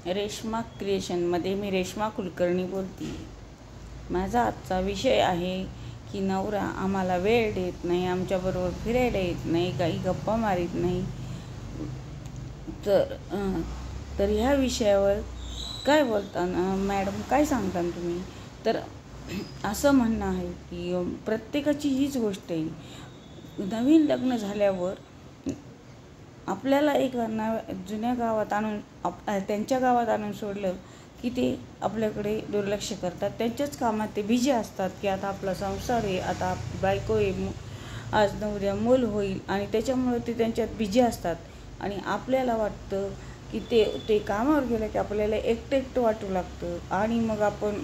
रेश्मा क्रिएशनमध्ये मी रेश्मा कुलकर्णी बोलते. माझा आजचा विषय आहे की नवरा आम्हाला वेळ देत नाही, आमच्याबरोबर फिरायला येत नाही, काही गप्पा मारीत नाही. तर ह्या विषयावर काय बोलता मॅडम, काय सांगता तुम्ही? तर असं म्हणणं आहे की प्रत्येकाची हीच गोष्ट आहे. नवीन लग्न झाल्यावर आपल्याला एक जुन्या गावात आणून त्यांच्या गावात आणून सोडलं की ते आपल्याकडे दुर्लक्ष करतात. त्यांच्याच कामात ते बिझी असतात की आता आपला संसार आहे, आता बायको आहे, आज न उद्या मूल होईल, आणि त्याच्यामुळे ते त्यांच्यात बिझी असतात. आणि आपल्याला वाटतं की ते कामावर गेलं की आपल्याला एकटं वाटू लागतं. आणि मग आपण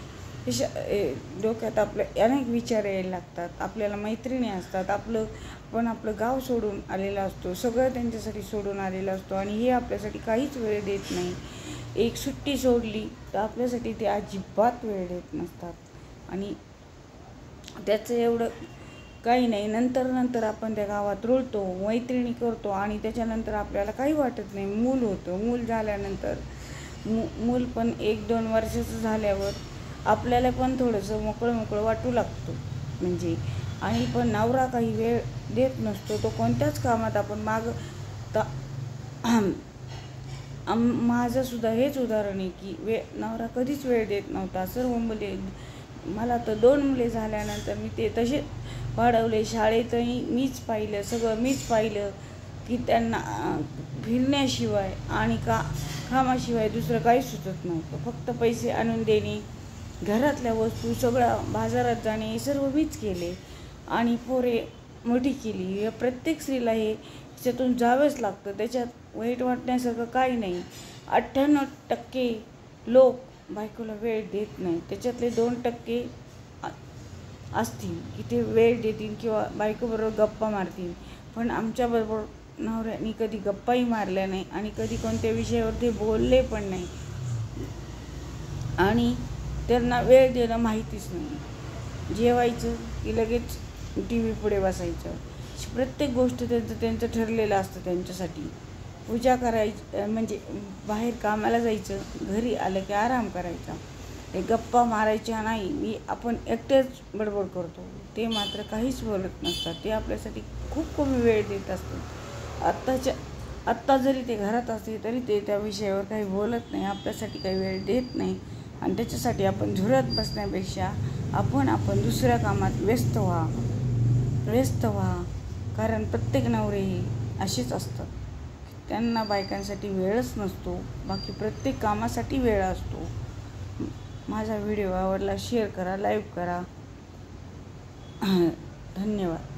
डोक्यात आपल्या अनेक विचार यायला लागतात. आपल्याला मैत्रिणी असतात, आपलं गाव सोडून आलेला असतो, सगळं त्यांच्यासाठी सोडून आलेलं असतो, आणि हे आपल्यासाठी काहीच वेळ देत नाही. एक सुट्टी सोडली तर आपल्यासाठी ते अजिबात वेळ देत नसतात. आणि त्याचं एवढं काही नाही. नंतर आपण त्या गावात रुळतो, मैत्रिणी करतो, आणि त्याच्यानंतर आपल्याला काही वाटत नाही. मूल होतं. मूल झाल्यानंतर मूल पण 1-2 वर्षाचं झाल्यावर आपल्याला पण थोडंसं मोकळं वाटू लागतं म्हणजे. आणि पण नवरा काही वेळ देत नसतो. तो कोणत्याच कामात आपण माझंसुद्धा हेच उदाहरण आहे की नवरा कधीच वेळ देत नव्हता. सर्व मुले, मला तर 2 मुले झाल्यानंतर मी ते तसे वाढवले. शाळेतही मीच पाहिलं, सगळं मीच पाहिलं की त्यांना फिरण्याशिवाय आणि कामाशिवाय दुसरं काही सुचत नव्हतं. फक्त पैसे आणून देणे, घरातल्या वस्तू, सगळं बाजारात जाणे, हे सर्व मीच केले. आणि पोरे मोठी केली. प्रत्येक स्त्रीला हे त्याच्यातून जावंच लागतं. त्याच्यात वाईट वाटण्यासारखं काही नाही. 98% लोक बायकोला वेळ देत नाही. त्याच्यातले 2% असतील की ते वेळ देतील किंवा बायकोबरोबर गप्पा मारतील. पण आमच्याबरोबर नवऱ्याने कधी गप्पाही मारल्या नाही आणि कधी कोणत्या विषयावर ते बोलले पण नाही. आणि त्यांना वेळ देणं माहितीच नाही. जेवायचं की लगेच TV पुढे बसायचं. प्रत्येक गोष्ट त्यांचं ठरलेलं असतं. त्यांच्यासाठी पूजा करायची म्हणजे बाहेर कामाला जायचं, घरी आलं की आराम करायचा. ते गप्पा मारायच्या नाही. आपण एकटेच बडबड करतो. ते मात्र काहीच बोलत नसतात. ते आपल्यासाठी खूप कमी वेळ देत असतात. आत्ता जरी ते घरात असते तरी ते त्या विषयावर काही बोलत नाही, आपल्यासाठी काही वेळ देत नाही. आणि त्याच्यासाठी आपण झुरत बसण्यापेक्षा आपण दुसऱ्या कामात व्यस्त व्हा. कारण प्रत्येक नवरे हे असेच असतात. त्यांना बायकांसाठी वेळच नसतो, बाकी प्रत्येक कामासाठी वेळ असतो. माझा व्हिडिओ आवडला शेअर करा, लाईक करा. धन्यवाद.